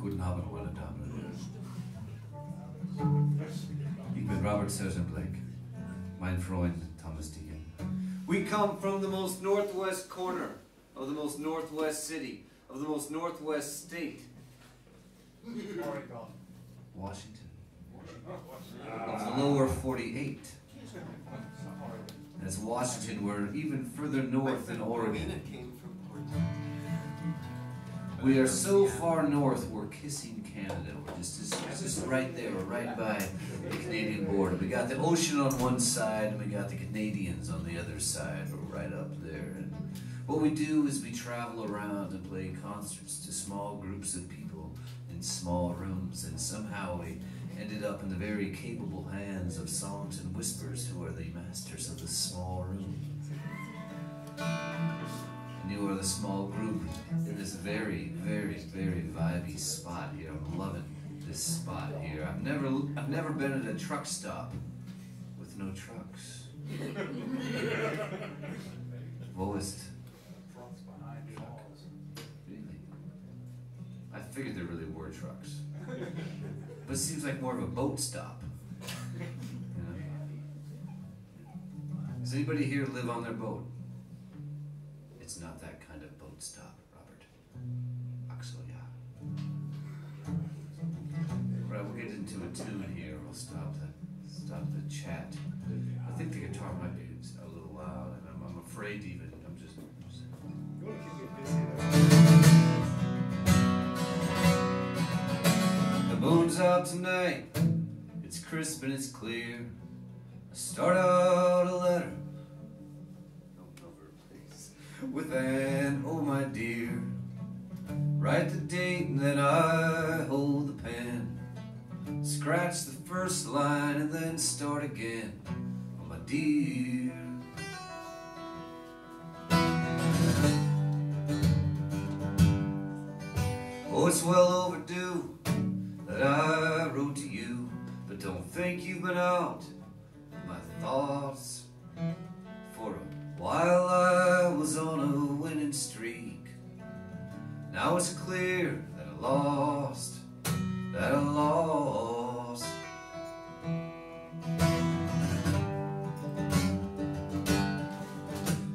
Guten Abend, meine Damen und Herren. Ich bin Robert Sarazin Blake, mein Freund Thomas Deegan. We come from the most northwest corner of the most northwest city, of the most northwest state. Washington. Of the lower 48. As Washington, we're even further north than Oregon. We are so far north, we're kissing Canada. We're just right there, we're right by the Canadian border. We got the ocean on one side, and we got the Canadians on the other side. We're right up there. And what we do is we travel around and play concerts to small groups of people in small rooms, and somehow we ended up in the very capable hands of songs and whispers, who are the masters of the small room. And you are the small group in this very, very, very vibey spot here. I'm loving this spot here. I've never been at a truck stop with no trucks. Lowest truck. Really? I figured there really were trucks. But it seems like more of a boat stop. You know? Does anybody here live on their boat? It's not that kind of boat stop, Robert. Axel, yeah. Right, we'll get into a tune here. We'll stop the chat. I think the guitar might be a little loud, and I'm afraid even. You want to keep me busy though. The moon's out tonight. It's crisp and it's clear. I start out a letter. With an, oh my dear, write the date and then I hold the pen, scratch the first line and then start again, oh my dear. Oh, it's well overdue that I wrote to you, but don't think you've been out of my thoughts for a while. I was on a winning streak. Now it's clear that I lost,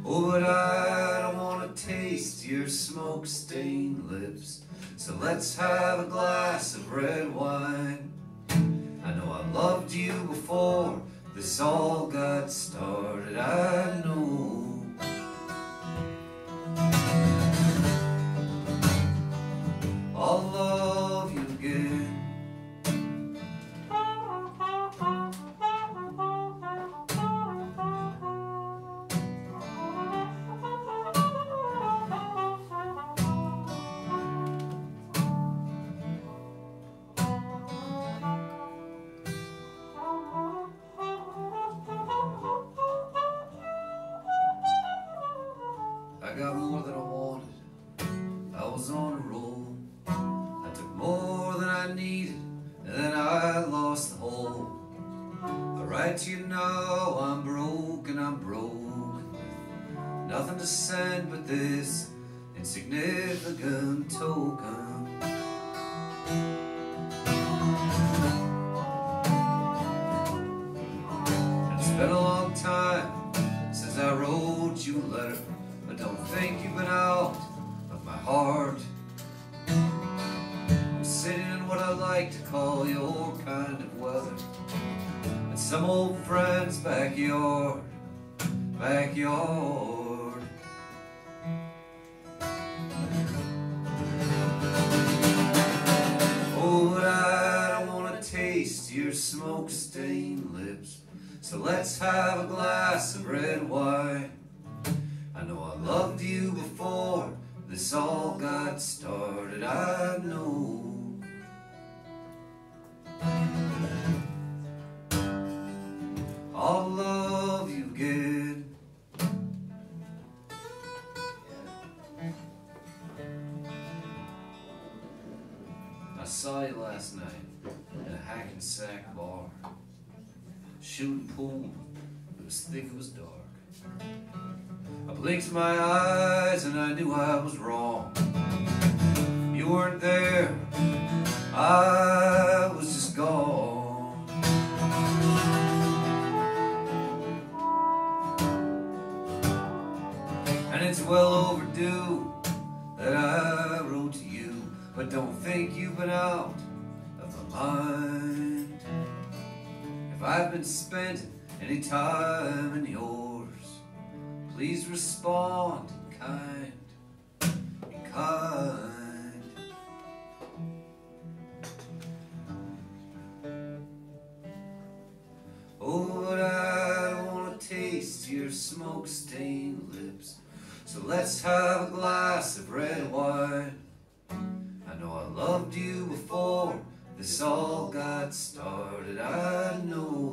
Oh, but I don't want to taste your smoke-stained lips, so let's have a glass of red wine. I know I loved you before this all got started, I know. I'll love you again. I got more than I wanted. I was on a roll. I took more than I needed, and then I lost the whole. I write to you now, I'm broke and I'm broken, with nothing to send but this insignificant token. And it's been a long time since I wrote you a letter, but don't think you've been out of my heart. I'm sitting in what I like to call your kind of weather, in some old friend's backyard. Oh, but I don't want to taste your smoke-stained lips, so let's have a glass of red wine. I know I loved you before this all got started, I know. I'll love you again. I saw you last night in a Hackensack bar, shooting pool. It was thick, it was dark. I blinked my eyes and I knew I was wrong. You weren't there, I was just gone. And it's well overdue that I wrote to you, but don't think you've been out of my mind. If I've been spent any time in yours, please respond in kind, in kind. Oh, but I want to taste your smoke-stained lips, so let's have a glass of red wine. I know I loved you before this all got started, I know.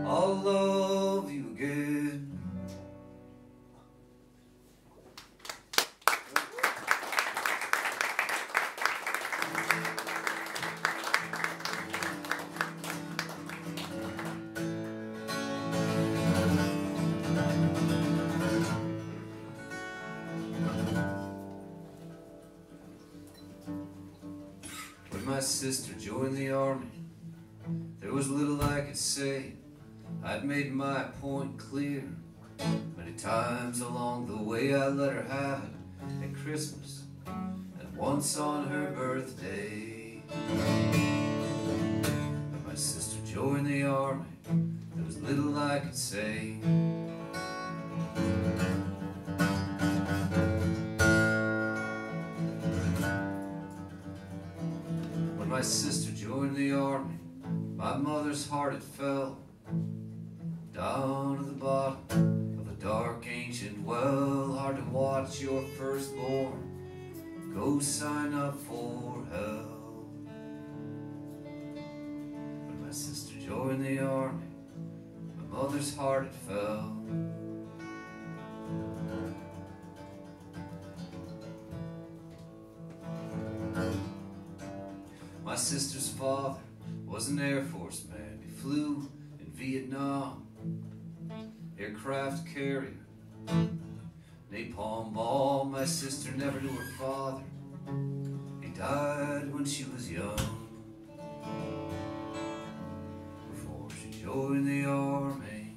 I'll love you again. When my sister joined the army, there was little I could say. I'd made my point clear. Many times along the way I let her have it at Christmas and once on her birthday. When my sister joined the army, there was little I could say. When my sister joined the army, my mother's heart it fell down to the bottom of a dark ancient well. Hard to watch your firstborn go sign up for hell. When my sister joined the army, my mother's heart it fell. My sister's father was an Air Force man. He flew in Vietnam, aircraft carrier, napalm bomb. My sister never knew her father. He died when she was young, before she joined the army.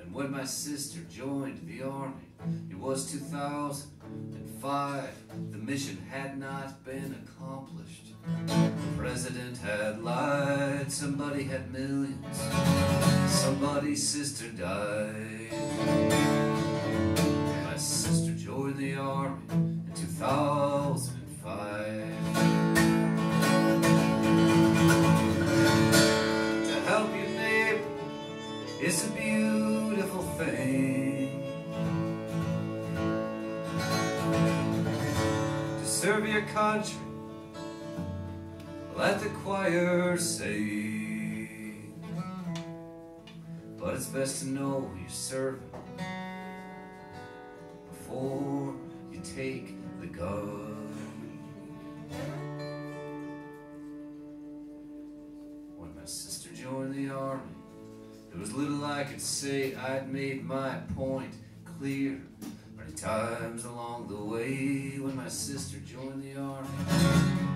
And when my sister joined the army, it was 2005. The mission had not been accomplished. The president had lied. Somebody had millions. Somebody's sister died. My sister joined the army in 2005. To help your neighbor is a beautiful thing. To serve your country, let the choir sing. But it's best to know you're serving before you take the gun. When my sister joined the army, there was little I could say. I'd made my point clear many times along the way. When my sister joined the army,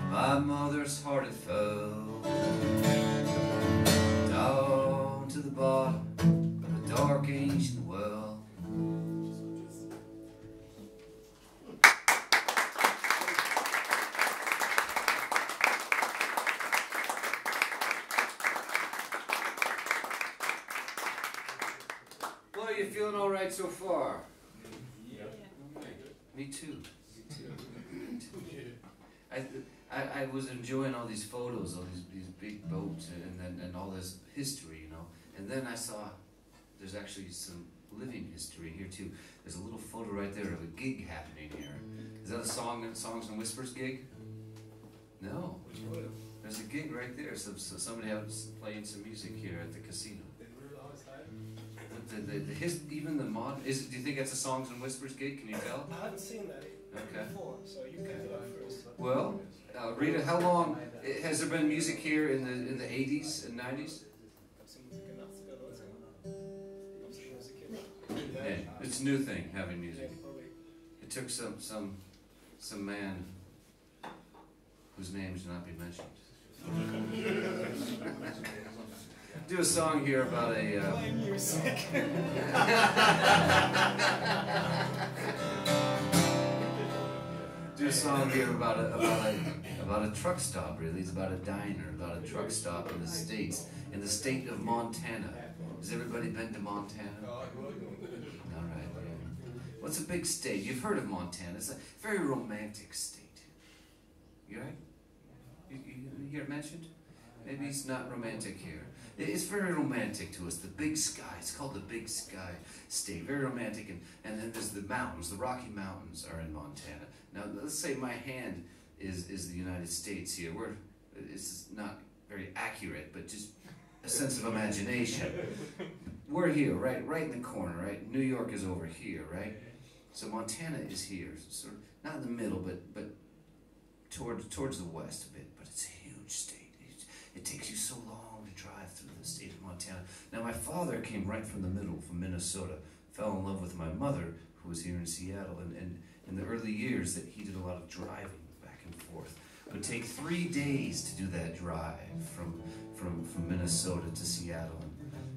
my mother's heart it fell down to the bottom of a dark ancient well. Well, are you feeling all right so far? Yeah. Me too. I was enjoying all these photos, all these big boats, and all this history, you know. And then I saw there's actually some living history here too. There's a little photo right there of a gig happening here. Is that a Songs and Whispers gig? No. There's a gig right there. So somebody was playing some music here at the casino. Even the mod. Do you think that's a Songs and Whispers gig? Can you tell? I haven't seen that before, so you can do that first. Well, Rita, how long has there been music here in the 80s and 90s? Yeah. It's a new thing, having music. It took some man whose name should not be mentioned. Do a song here about a... do a song here about a truck stop. Really, it's about a diner, about a truck stop in the States, in the state of Montana. Has everybody been to Montana? All right. Yeah. What's a big state? You've heard of Montana. It's a very romantic state. You right? You hear it mentioned? Maybe it's not romantic here. It's very romantic to us. The Big Sky. It's called the Big Sky State. Very romantic. And then there's the mountains. The Rocky Mountains are in Montana. Now, let's say my hand is the United States here. It's not very accurate, but just a sense of imagination. We're here, right in the corner, right? New York is over here, right? So Montana is here, sort of not in the middle, but towards the west a bit. But it's a huge state. It takes you so long to drive through the state of Montana. Now, my father came right from the middle, from Minnesota. Fell in love with my mother, who was here in Seattle, and in the early years that he did a lot of driving back and forth. It would take 3 days to do that drive from Minnesota to Seattle.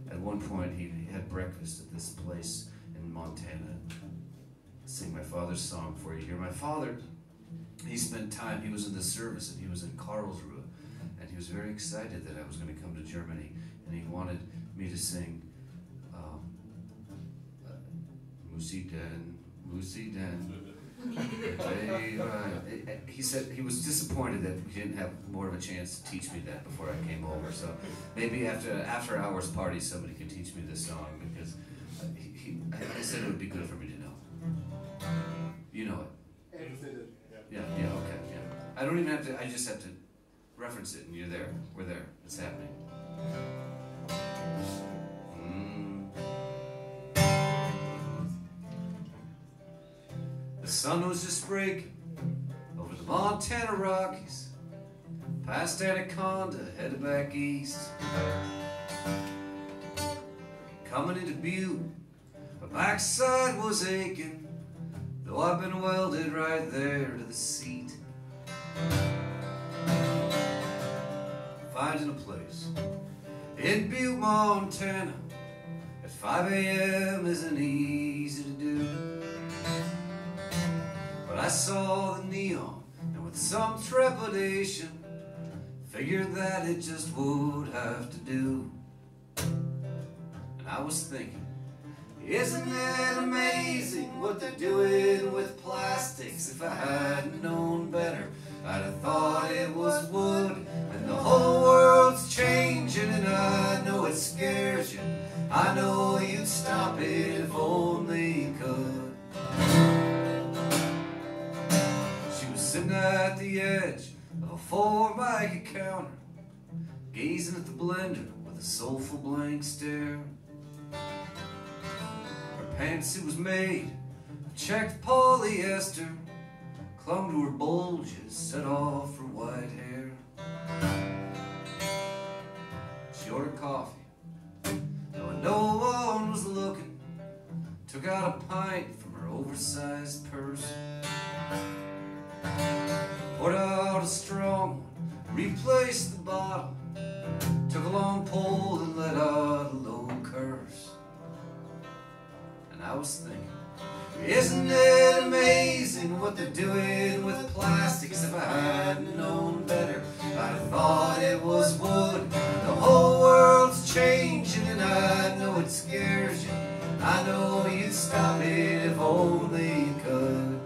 And at one point, he had breakfast at this place in Montana. I'll sing my father's song for you here. My father, he spent time, he was in the service, and he was in Karlsruhe. And he was very excited that I was going to come to Germany. And he wanted me to sing Musi Den. He said he was disappointed that we didn't have more of a chance to teach me that before I came over. So maybe after hours party somebody could teach me this song, because I said it would be good for me to know. You know it. Yeah, okay, yeah. I don't even have to, I just have to reference it and you're there. We're there. It's happening. The sun was just breaking over the Montana Rockies, past Anaconda, headed back east. Coming into Butte, my backside was aching, though I've been welded right there to the seat. Finding a place in Butte, Montana at 5 a.m. isn't easy to do. But I saw the neon, and with some trepidation, figured that it just would have to do. And I was thinking, isn't it amazing what they're doing with plastics? If I hadn't known better, I'd have thought it was wood. And the whole world's changing, and I know it scares you. I know you'd stop it if only you could. She was sitting at the edge of a 4-mic counter, gazing at the blender with a soulful blank stare. Her pantsuit was made of checked polyester, clung to her bulges, set off her white hair. She ordered coffee, and when no one was looking, took out a pint from her oversized purse, poured out a strong one, replaced the bottle, took a long pull and let out a low curse. And I was thinking, isn't it amazing what they're doing with plastics? If I hadn't known better, I'd have thought it was wood. The whole world's changing, and I know it scares you. I know you'd stop it if only you could.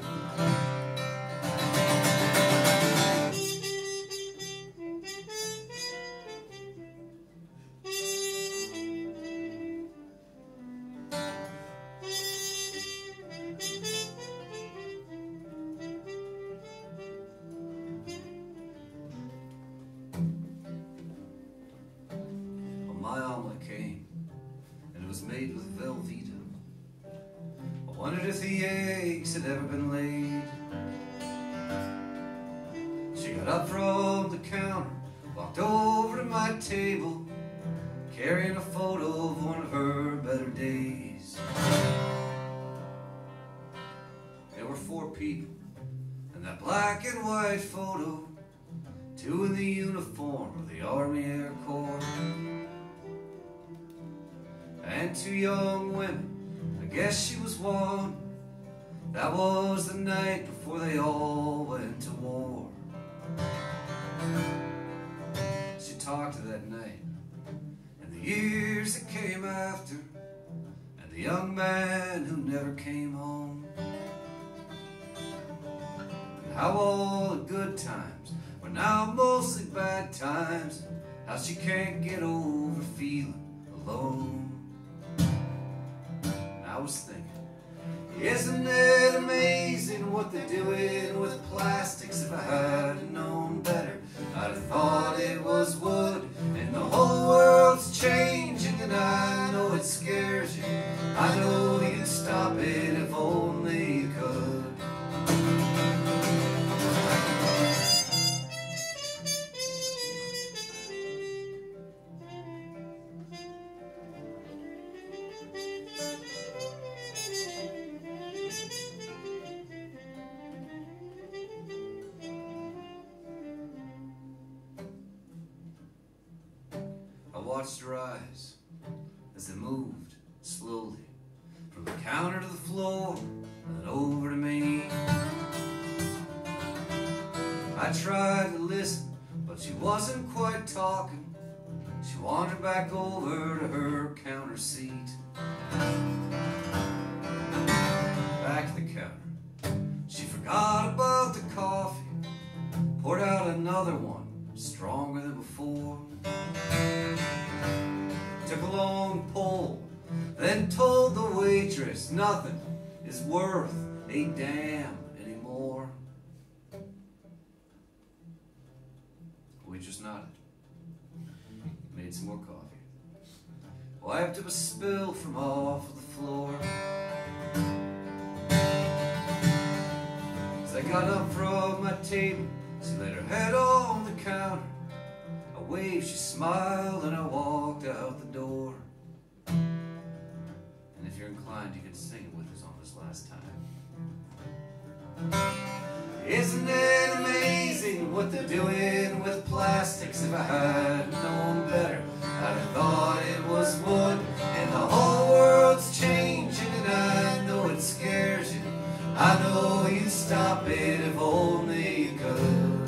My omelet came, and it was made with Velveeta. I wondered if the eggs had ever been laid. She got up from the counter, walked over to my table, carrying a photo of one of her better days. 4 people, and that black and white photo, 2 in the uniform of the Army Air Corps, and 2 young women, I guess she was one. That was the night before they all went to war. She talked to that night, and the years that came after, and the young man who never came home, and how all the good times were now mostly bad times, how she can't get over feeling alone. And I was thinking, isn't it amazing what they're doing with plastics? If I had known better, I'd have thought it was wood. And the whole world's changing, and I know it scares you. I know you'd stop it if only you could. I watched her eyes as they moved slowly from the counter to the floor and then over to me. I tried to listen, but she wasn't quite talking. She wandered back over to her counter seat. Back to the counter. She forgot about the coffee, poured out another one, stronger than before. Took a long pull, then told the waitress nothing is worth a damn anymore. The waitress nodded, made some more coffee, wiped up a spill from off of the floor. As I got up from my table, she laid her head on the counter. I waved, she smiled, and I walked out the door. And if you're inclined, you can sing it with us on this last time. Isn't it amazing what they're doing with plastics? If I had known better, I'd have thought it was wood. And the whole world's changing, and I know it scares you. I know you'd stop it if only you could.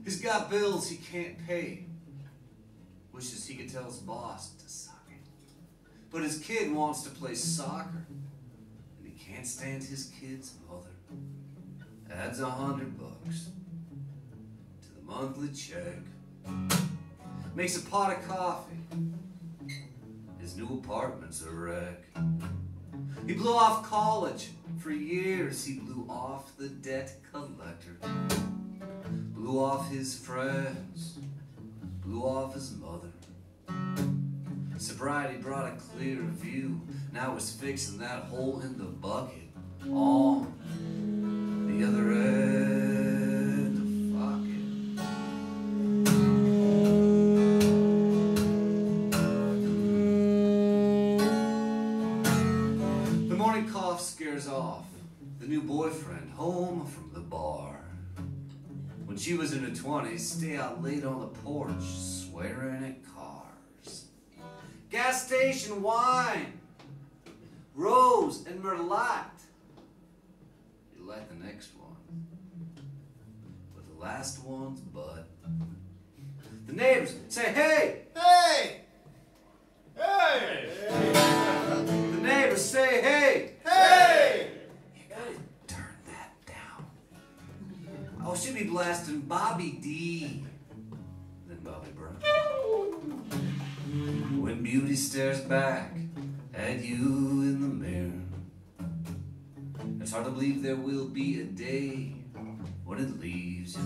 He's got bills he can't pay. Wishes he could tell his boss to suck it. But his kid wants to play soccer, and he can't stand his kid's mother. Adds $100 to the monthly check. Makes a pot of coffee. His new apartment's a wreck. He blew off college. For years he blew off the debt collector. Blew off his friends. Blew off his mother. Sobriety brought a clearer view. Now he's fixing that hole in the bucket on the other end of fuck it. The morning cough scares off the new boyfriend home from the bar. When she was in her 20s, stay out late on the porch, swearing at cars. Gas station wine, rose and merlot. You like the next one. last one's butt. The neighbors say, hey! Hey! Hey! The neighbors say, hey! Hey! You gotta turn that down. Oh, she'll be blasting Bobby D. Then Bobby Brown. When beauty stares back at you in the mirror, it's hard to believe there will be a day when it leaves you.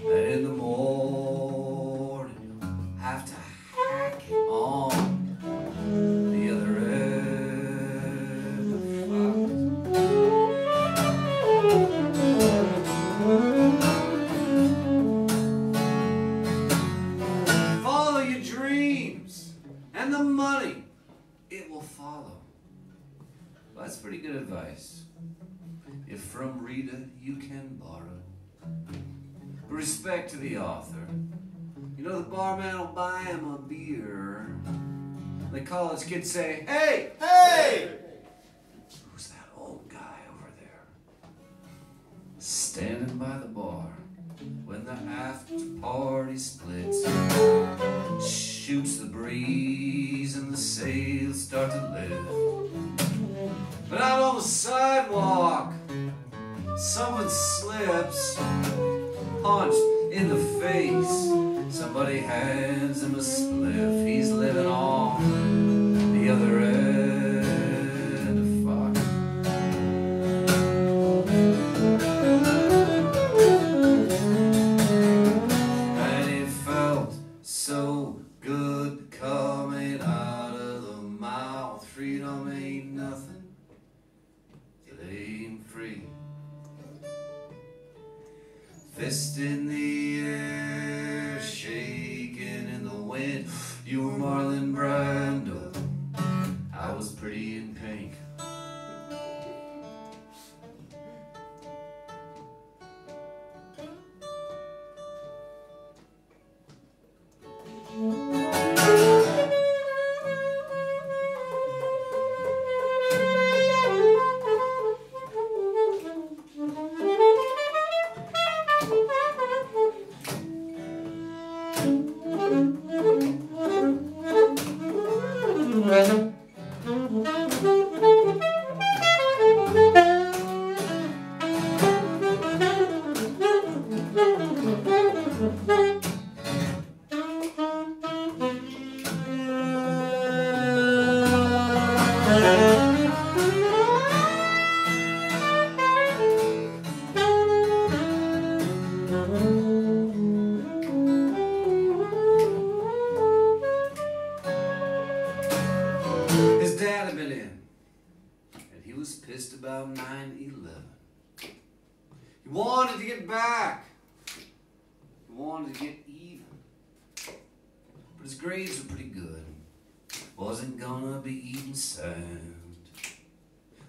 And in the morning you'll have to hack it on the other end of Fox. Follow your dreams, and the money, it will follow. Well, that's pretty good advice. If from Rita you can borrow. Respect to the author. You know, the barman will buy him a beer. The college kids say, hey! Hey! Who's that old guy over there? Standing by the bar when the after party splits. Shoots the breeze and the sails start to lift. But out on the sidewalk, someone slips, punched in the face. Somebody hands him a spliff. He's living on the other end of Fox. And it felt so good coming out of the mouth. Freedom ain't nothing, it ain't free. Fist in the air, shaking in the wind. You were Marlon Brando, I was pretty in pink. His dad had been in, and he was pissed about 9/11. He wanted to get back. He wanted to get even. But his grades were pretty good. Wasn't gonna be eating sand.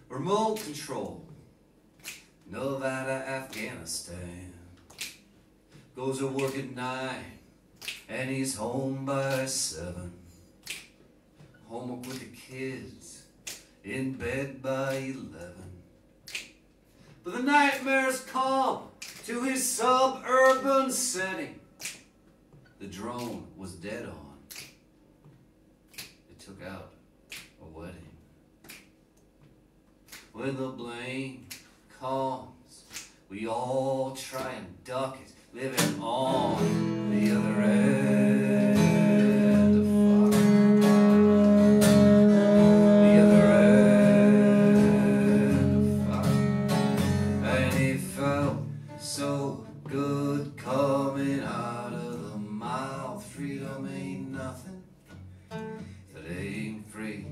Remote control. Nevada, Afghanistan. Goes to work at 9, and he's home by 7. Homework with the kids, in bed by 11. But the nightmares come to his suburban setting. The drone was dead on. It took out a wedding. When the blame comes, we all try and duck it, living on the other end of Fox. The other end of Fox. And it felt so good coming out of the mouth. Freedom ain't nothing that ain't free.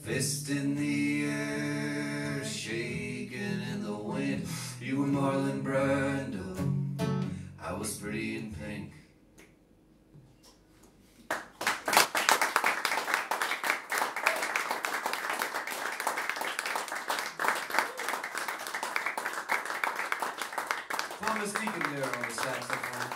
Fist in the air, shaking in the wind. You were Marlon Brando, I was pretty in pink. Thomas Deacon there on the saxophone.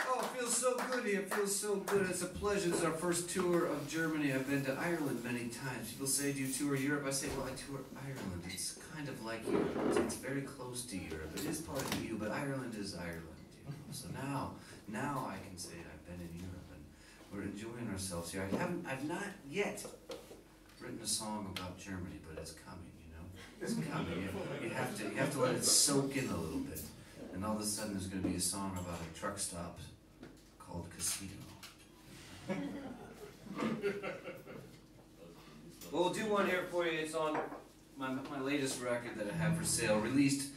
Oh, it feels feels so good here, it feels so good. It's a pleasure. This is our first tour of Germany. I've been to Ireland many times. People say, do you tour Europe? I say, well, I tour Ireland. It's kind of like Europe. It's very close to Europe. It is part of the EU, but Ireland is Ireland. You know? So now I can say I've been in Europe and we're enjoying ourselves here. I've not yet written a song about Germany, but it's coming, you know? It's coming. You have to let it soak in a little bit. And all of a sudden there's going to be a song about a truck stop called Casino. Well, we'll do one here for you. It's on my latest record that I have for sale, released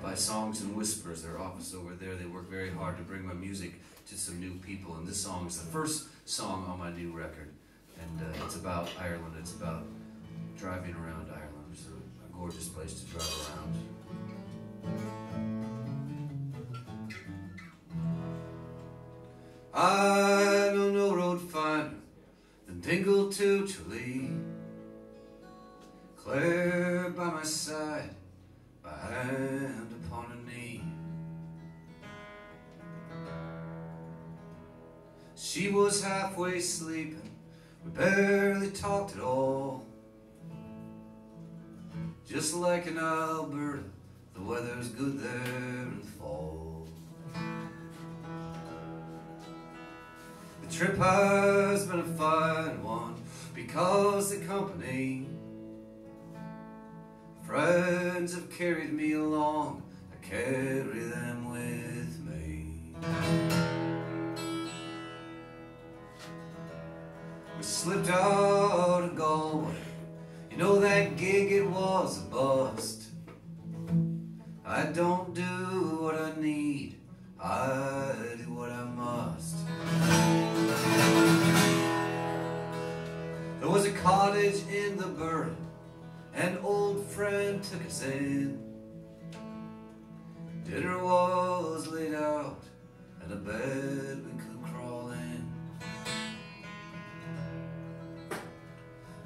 by Songs and Whispers, their office over there. They work very hard to bring my music to some new people, and this song is the first song on my new record. And it's about Ireland. It's about driving around Ireland. It's a gorgeous place to drive around. I know no road finer than Dingle to Tralee. Claire by my side, my hand upon her knee. She was halfway sleeping, we barely talked at all. Just like in Alberta, the weather's good there in the fall. The trip has been a fine one because the company friends have carried me along. I carry them with me. We slipped out of Galway. You know that gig, it was a bust. I don't do what I need, I do what I must. There was a cottage in the Burren, an old friend took us in. Dinner was laid out, and a bed we could crawl in.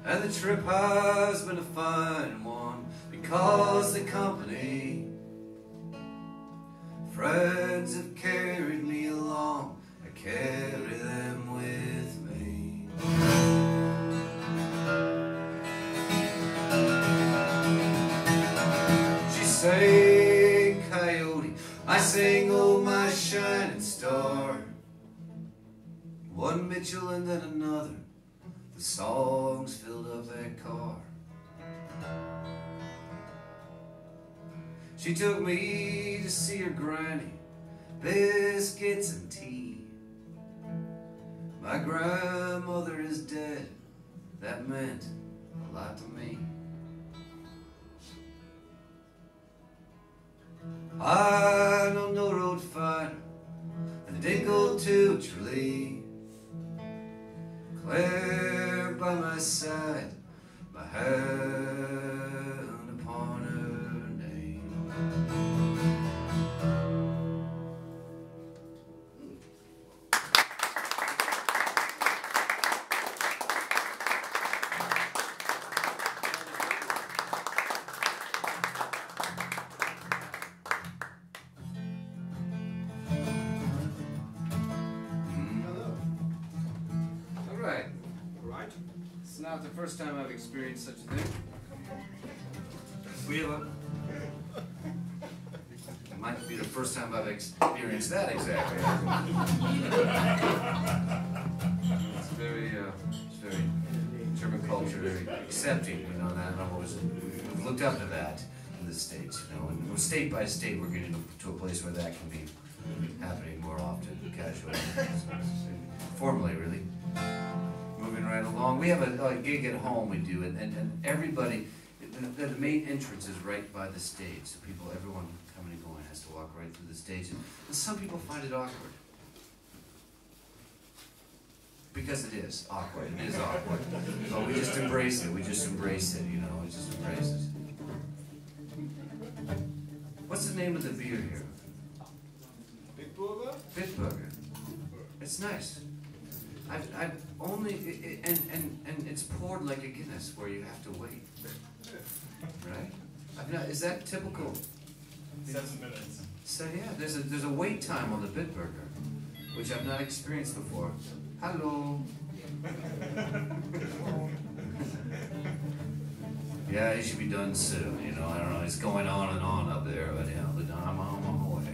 And the trip has been a fine one because the company friends have carried me along. I carry them with me. She sang Coyote, I sang Oh My Shining Star. One Mitchell and then another, the songs filled up that car. She took me to see her granny, biscuits and tea. My grandmother is dead, that meant a lot to me. I know no road finer than Dingle to Tralee. Claire by my side, my hand upon her name. It's not the first time I've experienced such a thing. We have a... It might be the first time I've experienced that exactly. It's very German culture, very accepting, you know, that I've always looked up to that in the States, you know, and state by state we're getting to a place where that can be happening more often, casually, formally, really. Moving right along. We have a gig at home we do, and everybody, the main entrance is right by the stage, so everyone coming and going has to walk right through the stage, and some people find it awkward. Because it is awkward, but we just embrace it, you know, we just embrace it. What's the name of the beer here? Bitburger? Bitburger. It's nice. I've only, and it's poured like a Guinness where you have to wait, right? Is that typical? 7 minutes. So yeah, there's a wait time on the Bitburger. which I've not experienced before. Hello. Yeah, he should be done soon, you know. I don't know, it's going on and on up there, but yeah, but I'm on my way.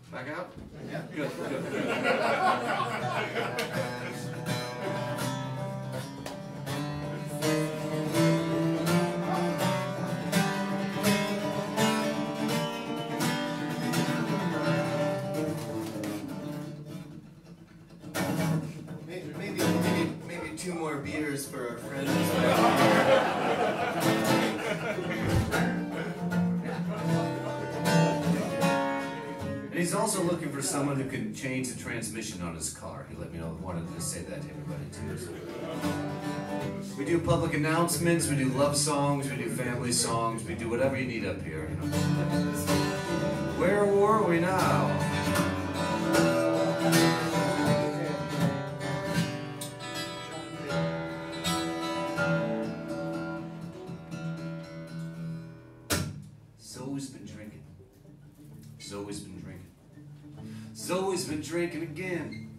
Back out? Yeah. Good, good, good. Maybe 2 more beers for our friends. And he's also looking for someone who can change the transmission on his car. He let me know, wanted to say that to everybody too. So. We do public announcements, we do love songs, we do family songs, we do whatever you need up here. You know. Where were we now? Zoe's been drinking. Zoe's been drinking. Zoe's been drinking again.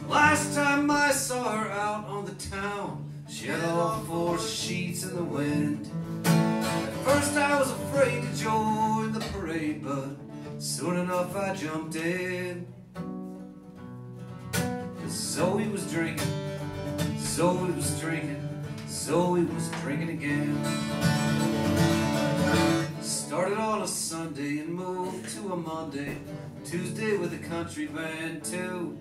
Last time I saw her out on the town, she had all 4 sheets in the wind. At first I was afraid to join the parade, but soon enough I jumped in. 'Cause Zoe was drinking, Zoe was drinking, Zoe was drinking again. Started on a Sunday and moved to a Monday, Tuesday with a country band too.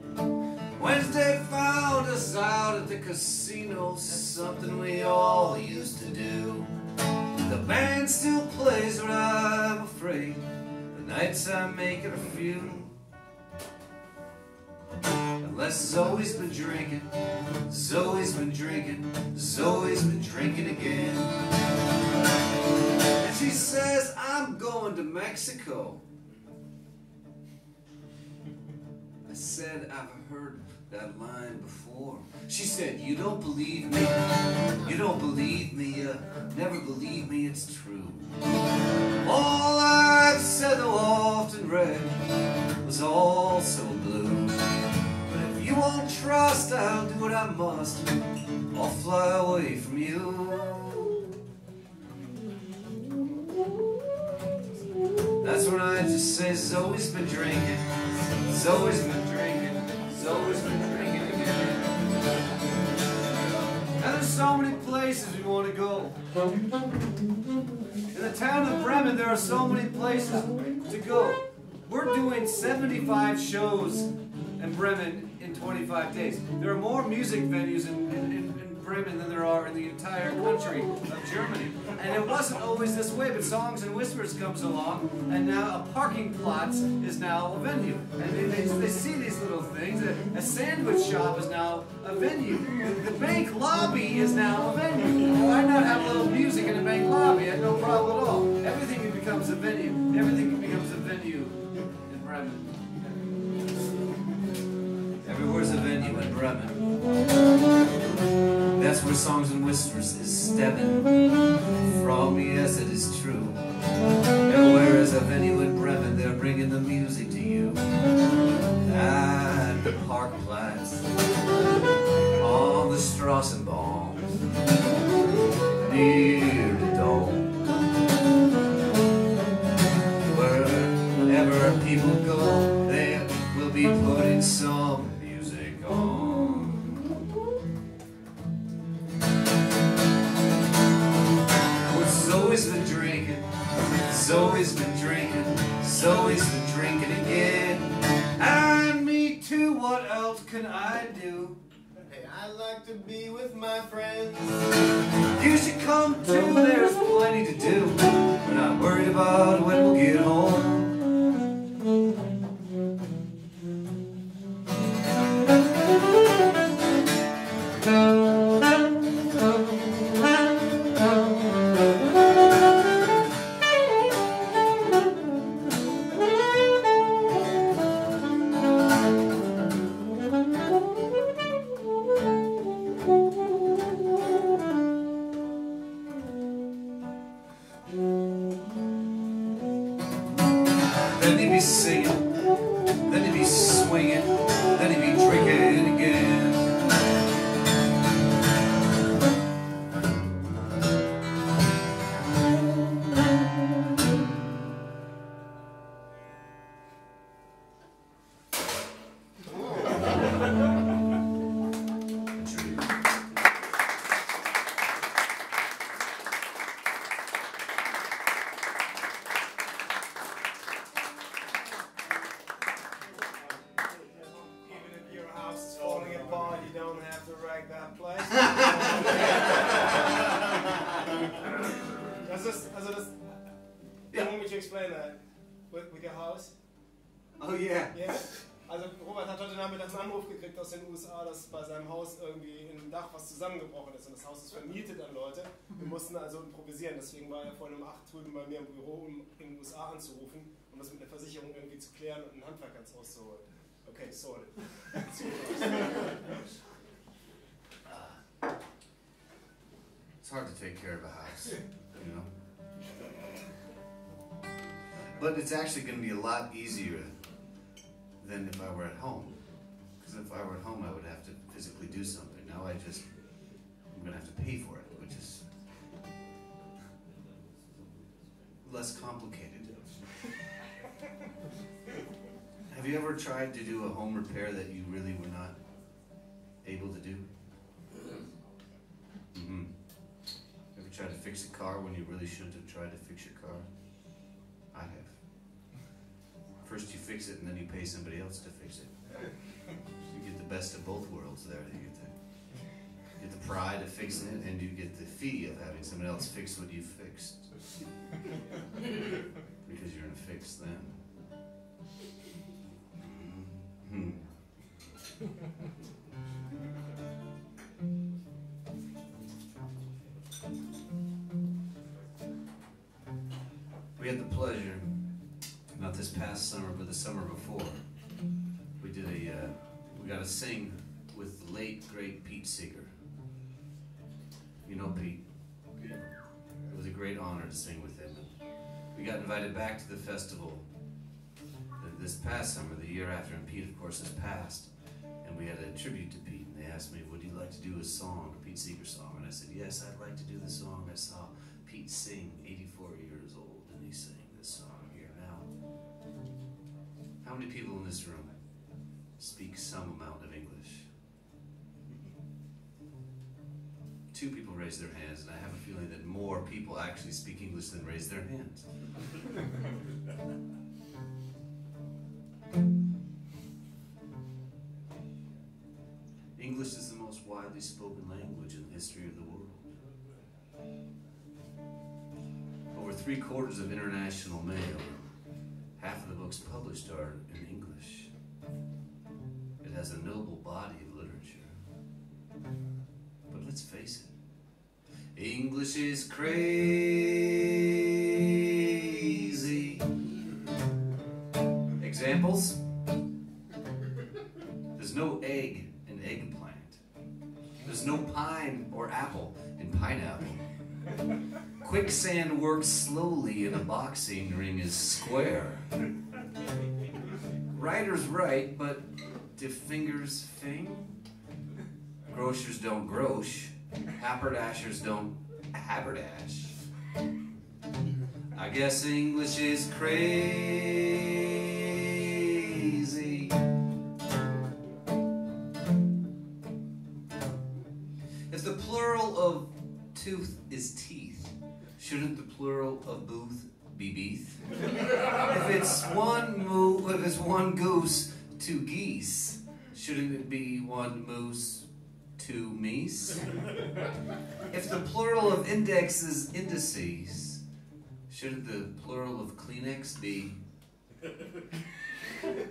Wednesday found us out at the casino, something we all used to do. The band still plays, but I'm afraid the nights I make it a few. Unless Zoe's been drinking, Zoe's been drinking, Zoe's been drinking again. And she says, I'm going to Mexico. I said, I've heard that line before. She said, you don't believe me, you don't believe me, never believe me, it's true. All I've said, though often read, was all so blue. But if you won't trust, I'll do what I must. I'll fly away from you. That's when I just say, Zoe's been drinking, Zoe's been drinking, Zoe's been drinking again. And there's so many places we want to go. In the town of Bremen, there are so many places to go. We're doing 75 shows in Bremen in 25 days. There are more music venues in Bremen than there are in the entire country of Germany. And it wasn't always this way, but Songs and Whispers comes along, and now a parking plot is now a venue. And they see these little things. A sandwich shop is now a venue. The bank lobby is now a venue. Why not have a little music in a bank lobby? I had no problem at all. Everything becomes a venue. Everything becomes a venue in Bremen. Everywhere's a venue in Bremen. That's where Songs and Whispers is stemming from. Yes, it is true. Everywhere is a venue in Bremen. They're bringing the music to you. At the Parkplatz, on the Strassenbahn, near the Dome. Wherever people go, they will be putting some music on. Zoe's been drinking, Zoe's been drinking, Zoe's been drinking again. And me too, what else can I do? Hey, I like to be with my friends. You should come too, there's plenty to do. We're not worried about when we'll get home. with your house? Oh yeah. Yeah. Also Robert hat heute Nachmittag einen Anruf gekriegt aus den USA, dass bei seinem Haus irgendwie im Dach was zusammengebrochen ist und das Haus ist vermietet an Leute. Wir mussten also improvisieren, deswegen war er vorhin um 8 drüben bei mir im Büro, um in den USA anzurufen, um das mit der Versicherung irgendwie zu klären und einen Handwerker ins Haus zu holen. Okay, sorted. It's hard to take care of a house, you know. But it's actually going to be a lot easier than if I were at home. Because if I were at home, I would have to physically do something. Now I'm going to have to pay for it, which is less complicated. Have you ever tried to do a home repair that you really were not able to do? Mm-hmm. Ever tried to fix a car when you really shouldn't have tried to fix your car? I have. First you fix it and then you pay somebody else to fix it. You get the best of both worlds there. You get the pride of fixing it and you get the fee of having someone else fix what you fixed. Because you're in a fix then. Mm-hmm. We had the pleasure, not this past summer, but the summer before, we got to sing with the late, great Pete Seeger. You know Pete. It was a great honor to sing with him. We got invited back to the festival this past summer, the year after, and Pete, of course, has passed. And we had a tribute to Pete, and they asked me, would you like to do a song, a Pete Seeger song? And I said, yes, I'd like to do the song. I saw Pete sing, 84 years old, and he sang this song here now. How many people in this room speak some amount of English? 2 people raised their hands, and I have a feeling that more people actually speak English than raise their hands. English is the most widely spoken language in the history of the world. Over 3/4 of international mail, half of the books published are in English. It has a noble body of literature. But let's face it, English is crazy. Examples? There's no egg in eggplant. There's no pine or apple in pineapple. Quicksand works slowly and a boxing ring is square. Writers write, but do fingers fing? Grocers don't grosh. Haberdashers don't haberdash. I guess English is crazy. If the plural of tooth is teeth, shouldn't the plural of booth be beef? If it's one goose, 2 geese, shouldn't it be 1 moose, 2 meese? If the plural of index is indices, shouldn't the plural of Kleenex be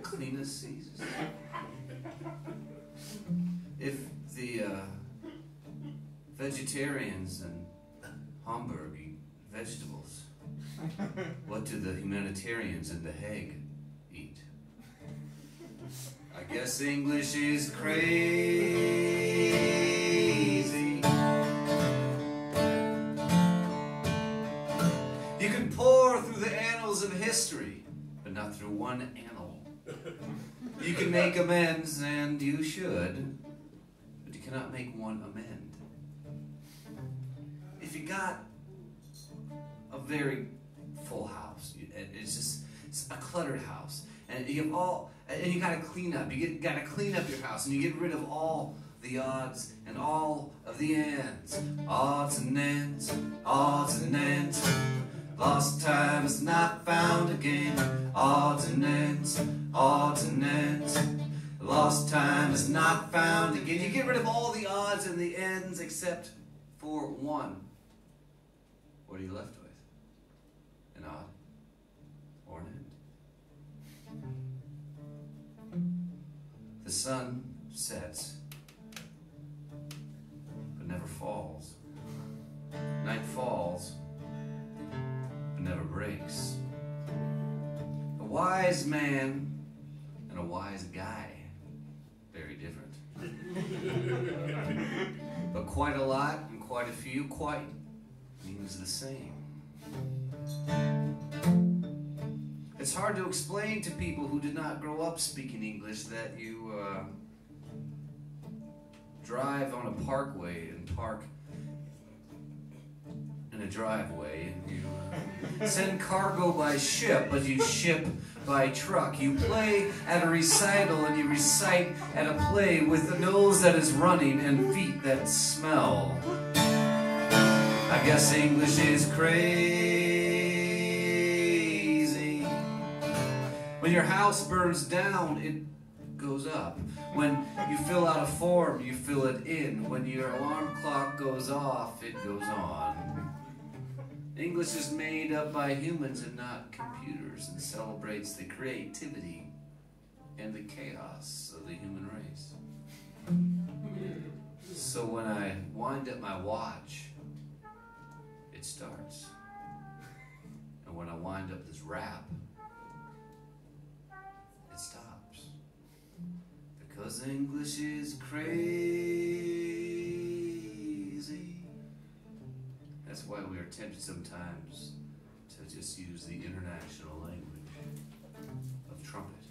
cleanuses? If the vegetarians in Hamburg eat vegetables, what do the humanitarians in The Hague eat? I guess English is crazy. You can pore through the annals of history, but not through one annal. You can make amends, and you should, but you cannot make one amend. If you got a very full house, it's a cluttered house, and you gotta clean up. You gotta clean up your house, and you get rid of all the odds and all of the ends. Odds and ends, odds and ends. Lost time is not found again. Odds and ends, odds and ends. Lost time is not found again. You get rid of all the odds and the ends except for one. What are you left with? An odd or an end? The sun sets, but never falls. Night falls, but never breaks. A wise man and a wise guy, very different. But quite a lot and quite a few, quite means the same. It's hard to explain to people who did not grow up speaking English that you drive on a parkway and park in a driveway, and you send cargo by ship, but you ship by truck. You play at a recital and you recite at a play with a nose that is running and feet that smell. I guess English is crazy. When your house burns down, it goes up. When you fill out a form, you fill it in. When your alarm clock goes off, it goes on. English is made up by humans and not computers, and celebrates the creativity and the chaos of the human race. So when I wind up my watch, it starts. And when I wind up this rap, it stops. Because English is crazy. That's why we are tempted sometimes to just use the international language of trumpet.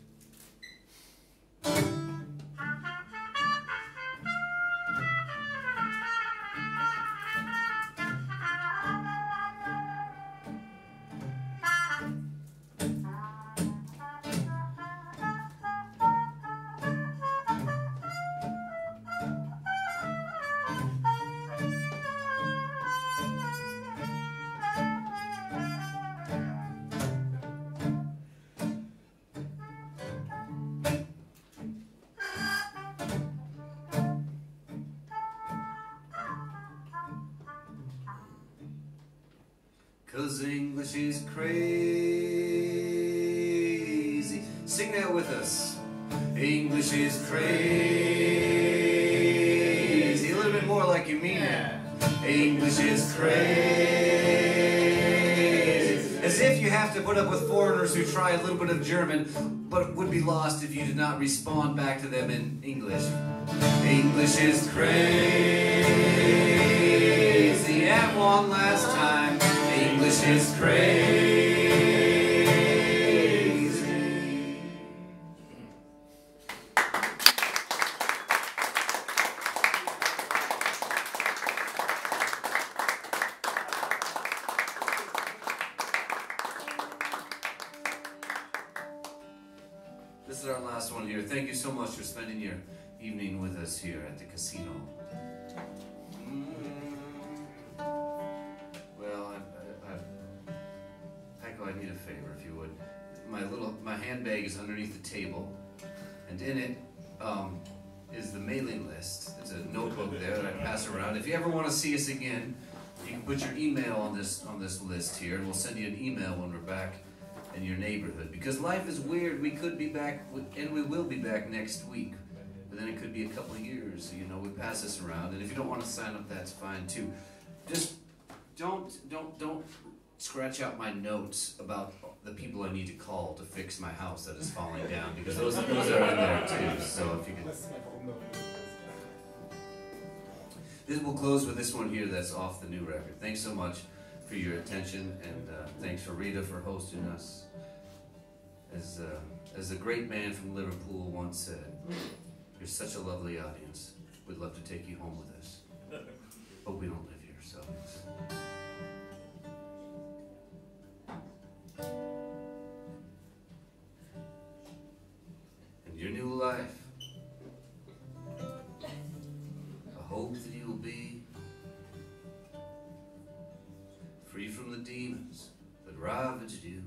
Cause English is crazy. Sing that with us. English is crazy. A little bit more like you mean it. English is crazy. As if you have to put up with foreigners who try a little bit of German, but would be lost if you did not respond back to them in English. English is crazy. And one last time. English is crazy. This is our last one here. Thank you so much for spending your evening with us here at the casino. I need a favor, if you would. My handbag is underneath the table, and in it is the mailing list. It's a notebook there that I pass around. If you ever want to see us again, you can put your email on this list here, and we'll send you an email when we're back in your neighborhood. Because life is weird. We could be back, and we will be back next week, but then it could be a couple of years. So, you know, we pass this around, and if you don't want to sign up, that's fine too. Just don't scratch out my notes about the people I need to call to fix my house that is falling down, because those are in there too. So if you can, this will close with this one here that's off the new record. Thanks so much for your attention, and thanks for Rita for hosting us. As a great man from Liverpool once said, "You're such a lovely audience. We'd love to take you home with us, but we don't live here, so." Your new life, I hope that you'll be free from the demons that ravaged you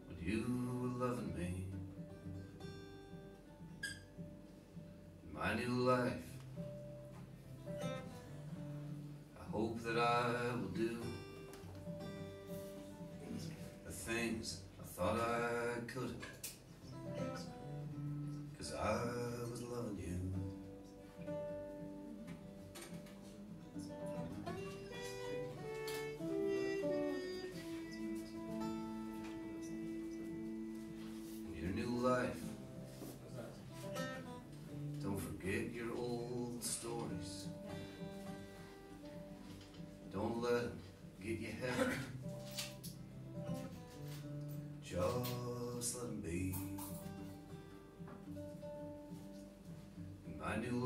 when you were loving me. In my new life, I hope that I will do the things I thought I couldn't.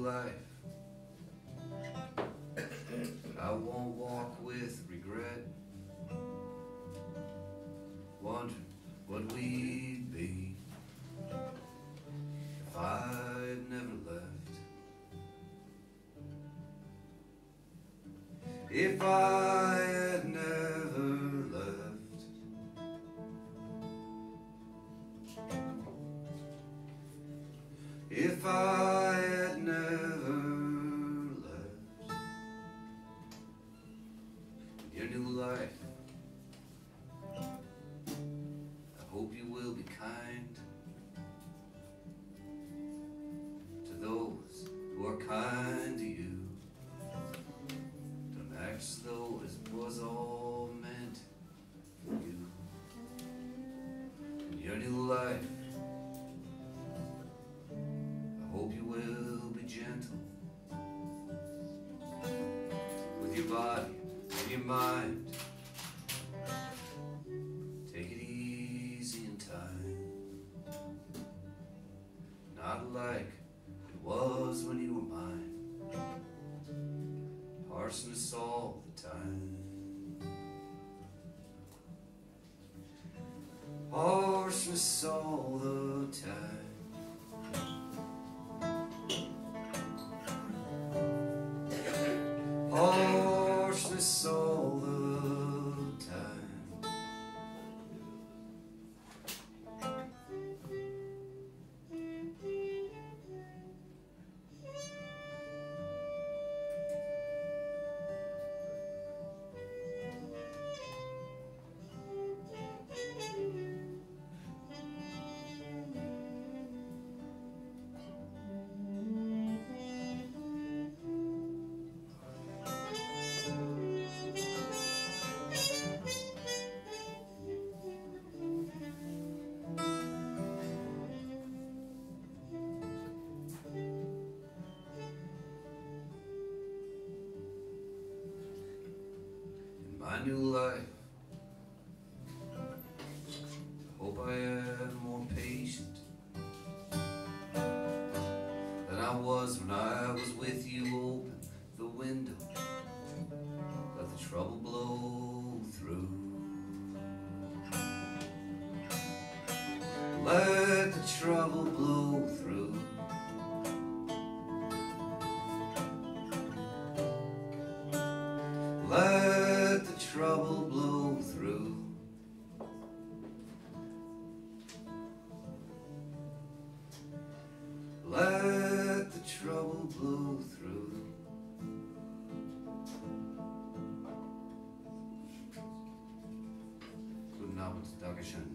life. I won't walk with regret, wondering what we'd be if I'd never left. If I had never left. If I had never left. Your new life, I hope you will be kind to those who are kind to you. Don't act as though it was all meant for you. In your new life, I hope you will be gentle with your body and your mind. Take it easy in time, not like it was when you were mine. Harshness all the time, harshness all the time. Harshness all the time. My new life, I hope I am more patient than I was when I was with you. Open the window, let the trouble blow through. Let the trouble blow through. Let the trouble blow through. Let the trouble blow through. Guten Abend, Dankeschön.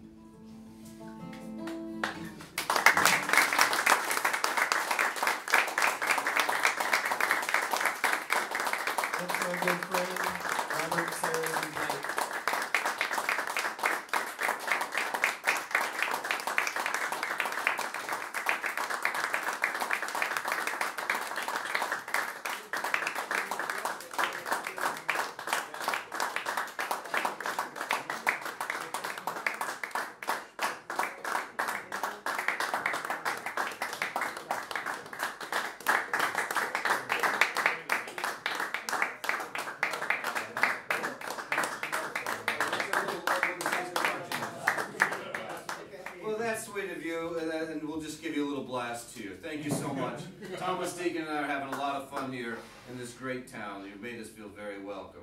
That's my good friend, Robert Sarazin. Well, that's sweet of you, and we'll just give you a little blast to you. Thank you so much. Thomas Deacon and I are having a lot of fun here in this great town. You made us feel very welcome.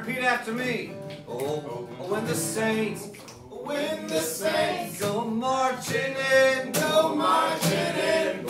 repeat after me. Oh, when the saints When the saints go marching in, go marching in,